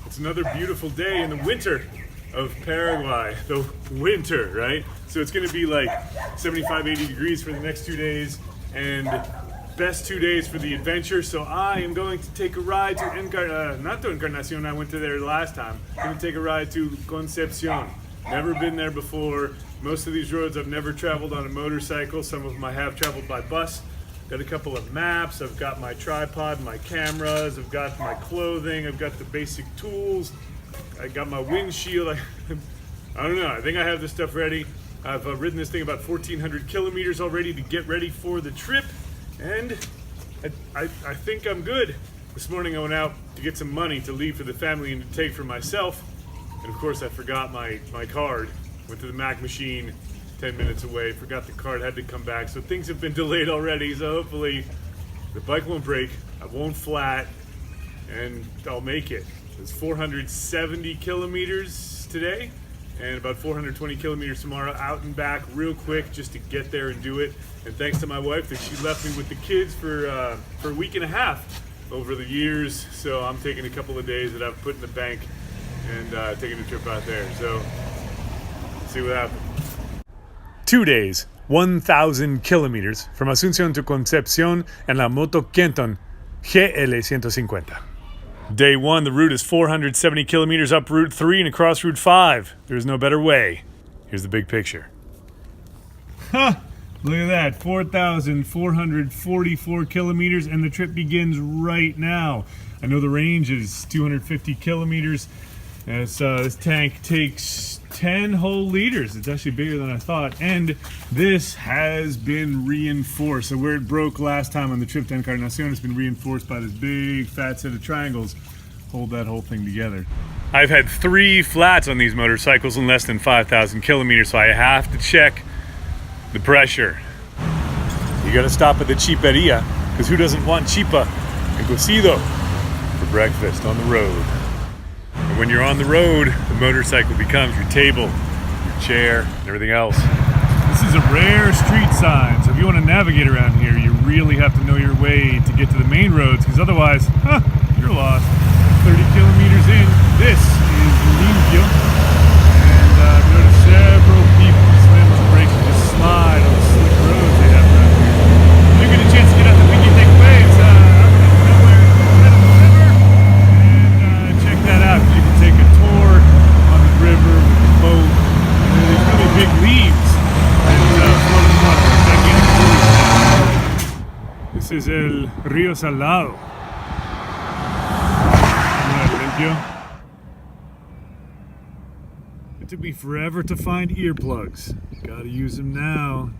It's another beautiful day in the winter of Paraguay. The winter, right? So it's gonna be like 75, 80 degrees for the next 2 days, and best 2 days for the adventure. So I am going to take a ride to not to Encarnacion, I went to there last time. I'm gonna take a ride to Concepcion. Never been there before. Most of these roads I've never traveled on a motorcycle. Some of them I have traveled by bus. Got a couple of maps, I've got my tripod, my cameras, I've got my clothing, I've got the basic tools, I got my windshield. I don't know, I think I have this stuff ready. I've ridden this thing about 1,400 kilometers already to get ready for the trip, and I think I'm good. This morning I went out to get some money to leave for the family and to take for myself, and of course I forgot my card. Went to the Mac machine, 10 minutes away, forgot the card, had to come back. So things have been delayed already, so hopefully the bike won't break, I won't flat, and I'll make it. It's 470 kilometers today, and about 420 kilometers tomorrow, out and back real quick just to get there and do it. And thanks to my wife that she left me with the kids for a week and a half over the years. So I'm taking a couple of days that I've put in the bank and taking a trip out there. So see what happens. 2 days, 1,000 kilometers from Asunción to Concepcion en la Moto Kenton GL 150. Day 1, the route is 470 kilometers up Route 3 and across Route 5. There's no better way. Here's the big picture. Ha! Look at that, 4,444 kilometers, and the trip begins right now. I know the range is 250 kilometers. This tank takes 10 whole liters. It's actually bigger than I thought. And this has been reinforced. So where it broke last time on the trip to Encarnacion, it's been reinforced by this big fat set of triangles. Hold that whole thing together. I've had 3 flats on these motorcycles in less than 5,000 kilometers, so I have to check the pressure. You gotta stop at the chiperia, because who doesn't want chipa and cocido for breakfast on the road? And when you're on the road, the motorcycle becomes your table, your chair, and everything else. This is a rare street sign, so if you want to navigate around here, you really have to know your way to get to the main roads, because otherwise, you're lost. 30 kilometers in, this is Limpio, and I've noticed several people slam on the brakes and just slide on the slick roads they have around here. If you get a chance to get out the week, you take waves out of nowhere, right on the river, and check that out. You can take a tour on the river with the boat. And there's really big leaves and floating water. This is El Río Salado. It took me forever to find earplugs. Gotta use them now.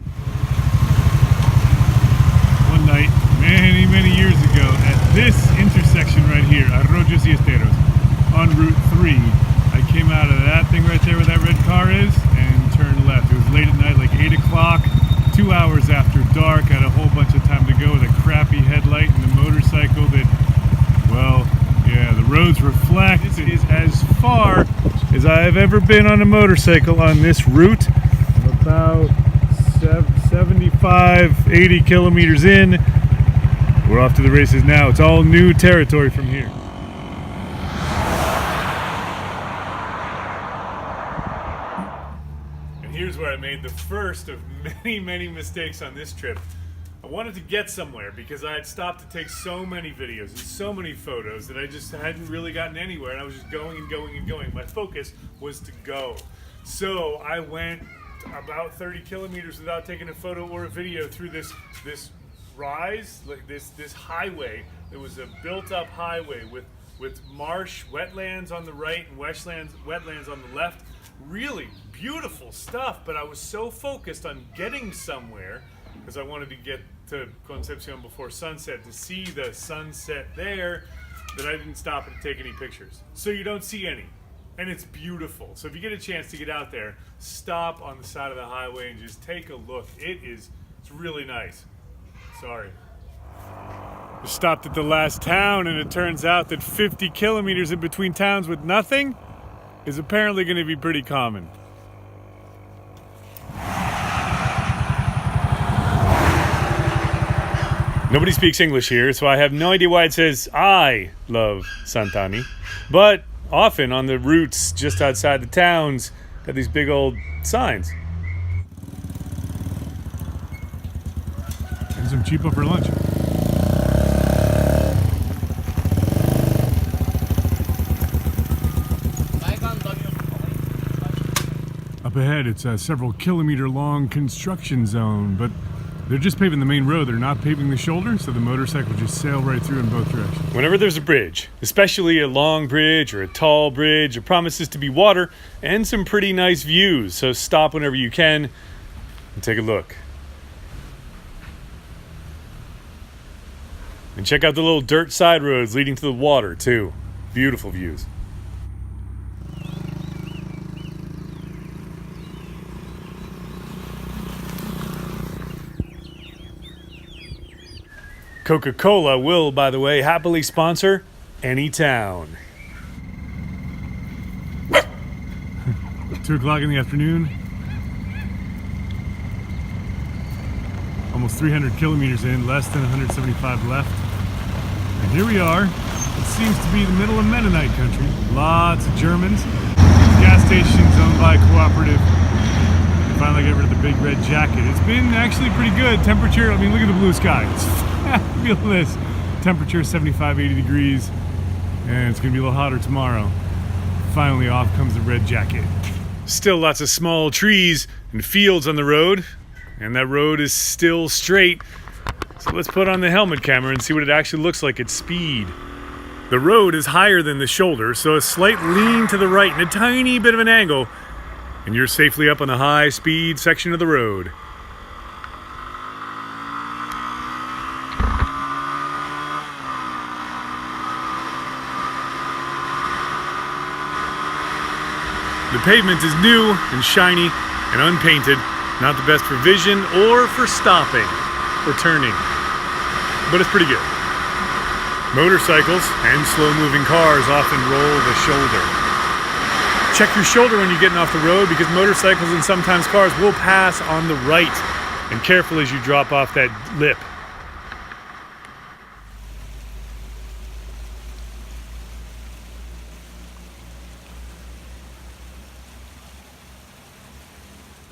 One night, many years ago, at this intersection right here, Arroyos y Esteros, on Route 3, I came out of that thing right there where that red car is and turned left. It was late at night, like 8 o'clock, 2 hours after dark. I had a whole bunch of time to go with a crappy headlight and a motorcycle that, well, yeah, the roads reflect. This is as far as I have ever been on a motorcycle on this route. About 75, 80 kilometers in. We're off to the races now. It's all new territory from here. And here's where I made the first of many mistakes on this trip. I wanted to get somewhere because I had stopped to take so many videos and so many photos that I just hadn't really gotten anywhere, and I was just going and going and going. My focus was to go. So I went about 30 kilometers without taking a photo or a video through this rise, like this highway. It was a built-up highway with marsh, wetlands on the right and wetlands on the left. Really beautiful stuff, but I was so focused on getting somewhere because I wanted to get to Concepcion before sunset, to see the sunset there, that I didn't stop and take any pictures. So you don't see any, and it's beautiful. So if you get a chance to get out there, stop on the side of the highway and just take a look. It's really nice. Sorry. We stopped at the last town, and it turns out that 50 kilometers in between towns with nothing is apparently going to be pretty common. Nobody speaks English here, so I have no idea why it says I love Santani. But often on the routes just outside the towns, got these big old signs. And some cheapo for lunch. Up ahead, it's a several kilometer long construction zone, but they're just paving the main road. They're not paving the shoulder, so the motorcycle just sail right through in both directions. Whenever there's a bridge, especially a long bridge or a tall bridge, it promises to be water and some pretty nice views. So stop whenever you can and take a look. And check out the little dirt side roads leading to the water too. Beautiful views. Coca-Cola will, by the way, happily sponsor any town. 2 o'clock in the afternoon. Almost 300 kilometers in, less than 175 left. And here we are. It seems to be the middle of Mennonite country. Lots of Germans. Gas stations owned by a cooperative. Finally got rid of the big red jacket. It's been actually pretty good. Temperature, I mean, look at the blue sky. It's fabulous. Temperature 75, 80 degrees. And it's gonna be a little hotter tomorrow. Finally off comes the red jacket. Still lots of small trees and fields on the road. And that road is still straight. So let's put on the helmet camera and see what it actually looks like at speed. The road is higher than the shoulder, so a slight lean to the right and a tiny bit of an angle, and you're safely up on the high-speed section of the road. The pavement is new and shiny and unpainted, not the best for vision or for stopping or turning, but it's pretty good. Motorcycles and slow-moving cars often roll the shoulder. Check your shoulder when you're getting off the road because motorcycles and sometimes cars will pass on the right. And careful as you drop off that lip.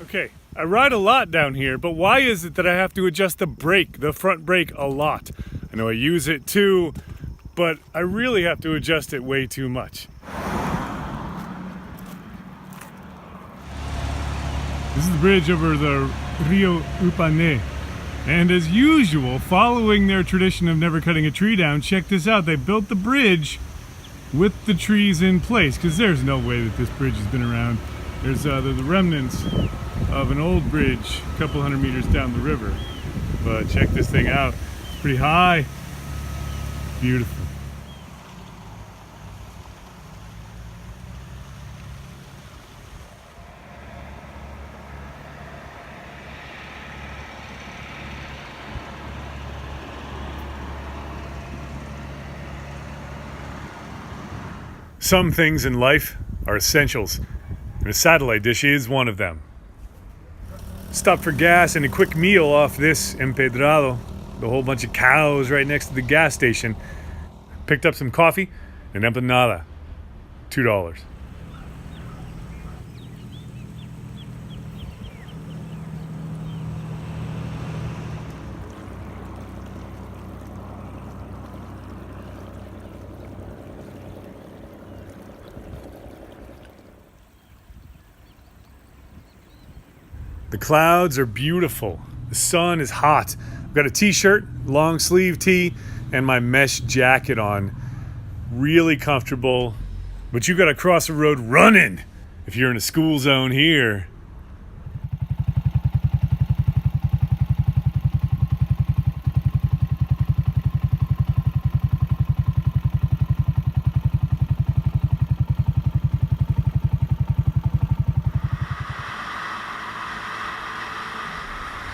Okay, I ride a lot down here, but why is it that I have to adjust the brake, the front brake, a lot? I know I use it too, but I really have to adjust it way too much. This is the bridge over the Rio Upané. And as usual, following their tradition of never cutting a tree down, check this out. They built the bridge with the trees in place, because there's no way that this bridge has been around. There's the remnants of an old bridge a couple hundred meters down the river. But check this thing out. It's pretty high. Beautiful. Some things in life are essentials, and a satellite dish is one of them. Stopped for gas and a quick meal off this empedrado, the whole bunch of cows right next to the gas station. Picked up some coffee and empanada, $2. The clouds are beautiful. The sun is hot. I've got a t-shirt, long sleeve tee, and my mesh jacket on. Really comfortable. But you gotta cross the road running if you're in a school zone here.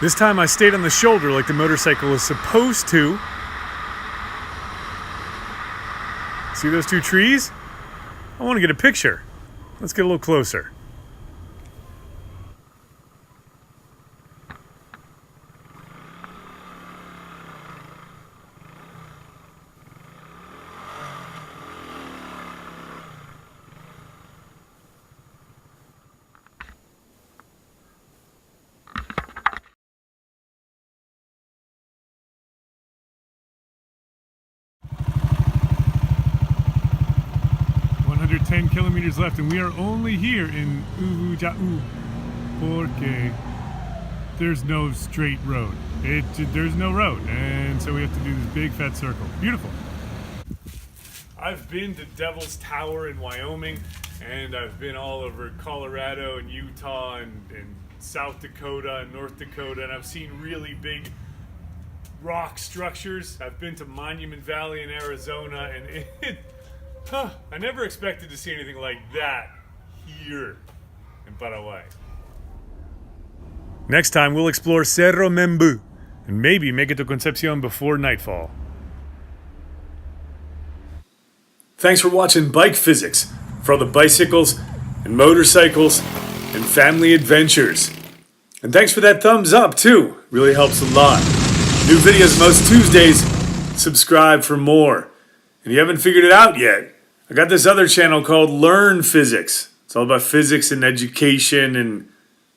This time I stayed on the shoulder like the motorcycle is supposed to. See those two trees? I want to get a picture. Let's get a little closer. got 10 kilometers left, and we are only here in Uvuja'u porque there's no straight road. There's no road, and so we have to do this big fat circle. Beautiful. I've been to Devil's Tower in Wyoming, and I've been all over Colorado and Utah and South Dakota and North Dakota, and I've seen really big rock structures. I've been to Monument Valley in Arizona, and I never expected to see anything like that here in Paraguay. Next time we'll explore Cerro Memby and maybe make it to Concepcion before nightfall. Thanks for watching Bike Physics for all the bicycles and motorcycles and family adventures. And thanks for that thumbs up too. Really helps a lot. New videos most Tuesdays. Subscribe for more. And you haven't figured it out yet, I got this other channel called Learn Physics. It's all about physics and education and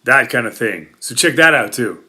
that kind of thing. So check that out too.